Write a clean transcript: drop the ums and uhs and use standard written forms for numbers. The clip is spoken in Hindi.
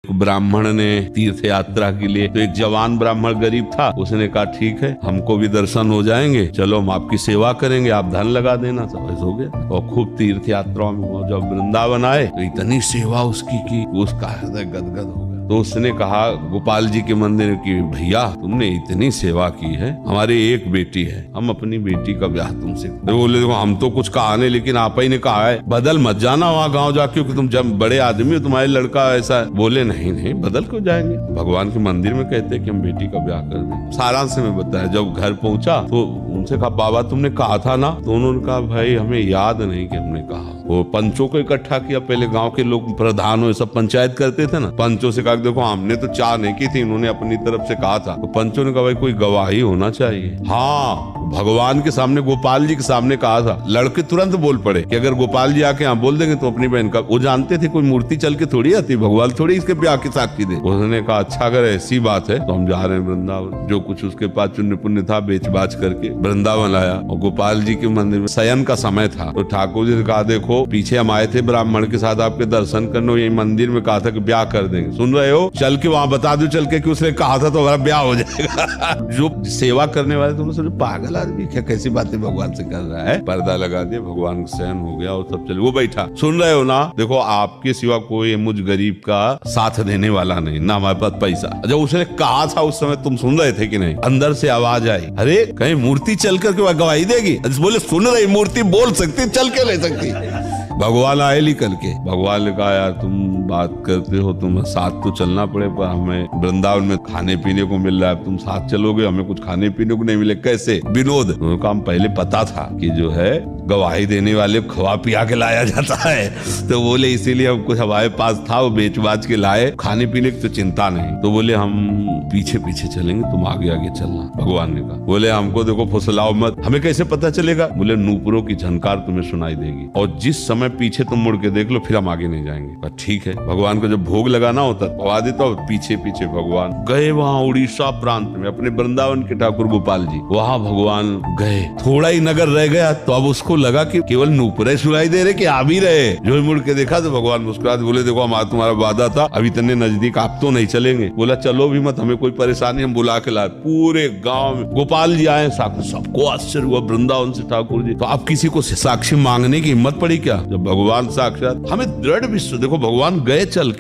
ब्राह्मण ने तीर्थ यात्रा के लिए, तो एक जवान ब्राह्मण गरीब था, उसने कहा ठीक है हमको भी दर्शन हो जाएंगे, चलो हम आपकी सेवा करेंगे, आप धन लगा देना। सब ऐसा हो गया और खूब तीर्थ यात्राओं में जब वृंदावन आए तो इतनी सेवा उसकी की, उसका हृदय गदगद हो गया। तो उसने कहा गोपाल जी के मंदिर की, भैया तुमने इतनी सेवा की है, हमारी एक बेटी है, हम अपनी बेटी का ब्याह तुमसे। बोले देखो हम तो कुछ कहा नहीं, लेकिन आप ही ने कहा है बदल मत जाना वहाँ गाँव जाके, क्योंकि तुम जब बड़े आदमी हो, तुम्हारे लड़का ऐसा। बोले नहीं नहीं बदल क्यों जाएंगे, भगवान के मंदिर में कहते हैं कि हम बेटी का ब्याह कर दें। सारांश में बताया। जब घर पहुंचा तो उनसे कहा बाबा तुमने कहा था ना, तो उन्होंने कहा भाई हमें याद नहीं कि हमने कहा। वो पंचों को इकट्ठा किया, पहले गांव के लोग प्रधान हो सब पंचायत करते थे ना, पंचों से कहा देखो हमने तो चाह नहीं की थी, इन्होंने अपनी तरफ से कहा था। तो पंचों ने कहा भाई कोई गवाही होना चाहिए। हाँ भगवान के सामने, गोपाल जी के सामने कहा था। लड़के तुरंत बोल पड़े कि अगर गोपाल जी आके यहाँ बोल देंगे तो अपनी बहन का, वो जानते थे कोई मूर्ति चल के थोड़ी आती, भगवान थोड़ी इसके ब्याह की साक्षी दे। उसने कहा अच्छा अगर ऐसी बात है तो हम जा रहे हैं वृंदावन। जो कुछ उसके पास चुन्य पुण्य था बेच बाच करके वृंदावन आया, और गोपाल जी के मंदिर में शयन का समय था। तो ठाकुर जी ने कहा देखो पीछे हम आए थे ब्राह्मण के साथ आपके दर्शन करने, यही मंदिर में कहा था कि ब्याह कर देंगे, सुन रहे हो, चल के वहाँ बता दो चल के कि उसने कहा था तो हमारा ब्याह हो जाएगा। जो सेवा करने वाले तो उन्होंने पागल आदमी क्या कैसी बातें भगवान से कर रहा है। पर्दा लगा दिया, भगवान का शयन हो गया और सब चले। वो बैठा, सुन रहे हो ना, देखो आपके सिवा कोई मुझ गरीब का साथ देने वाला नहीं, ना हमारे पास पैसा। जब उसने कहा था उस समय तुम सुन रहे थे कि नहीं? अंदर से आवाज आई, अरे कहीं मूर्ति चल करके गवाही देगी? बोले सुन रही मूर्ति बोल सकती, चल के ले सकती। भगवान आए निकल के। भगवान ने कहा यार तुम बात करते हो, तुम साथ तो चलना पड़े, पर हमें वृंदावन में खाने पीने को मिल रहा है, तुम साथ चलोगे हमें कुछ खाने पीने को नहीं मिले, कैसे? विनोद। उनका हम पहले पता था कि जो है गवाही देने वाले खवा पिया के लाया जाता है, तो बोले इसीलिए हम कुछ हमारे पास था वो बेच बाच के लाए, खाने पीने की तो चिंता नहीं। तो बोले हम पीछे पीछे चलेंगे, तुम आगे आगे चलना। भगवान ने कहा, बोले हमको देखो फुसलाओ मत, हमें कैसे पता चलेगा? बोले नूपुरों की झनकार तुम्हें सुनाई देगी, और जिस समय पीछे तुम मुड़ के देख लो फिर हम आगे नहीं जाएंगे। ठीक है। भगवान को जब भोग लगाना होता पवा देता हो, पीछे पीछे भगवान गए वहाँ उड़ीसा प्रांत में अपने वृंदावन के ठाकुर गोपाल जी, वहाँ भगवान गए। थोड़ा ही नगर रह गया तो अब उसको लगा कि केवल नूपुरे सुनाई दे रहे कि आ भी रहे। जो मुड़ के देखा तो भगवान मुस्कुराते बोले देखो हम तुम्हारा वादा था, अभी इतने नजदीक आप तो नहीं चलेंगे। बोला चलो भी मत, हमें कोई परेशानी, हम बुला के लाए। पूरे गाँव में गोपाल जी आए, सबको आश्चर्य हुआ वृंदावन से ठाकुर जी। तो आप किसी को साक्षी मांगने की हिम्मत पड़ी क्या? जब भगवान साक्षात, हमें दृढ़ विश्वास, देखो भगवान गए चल के।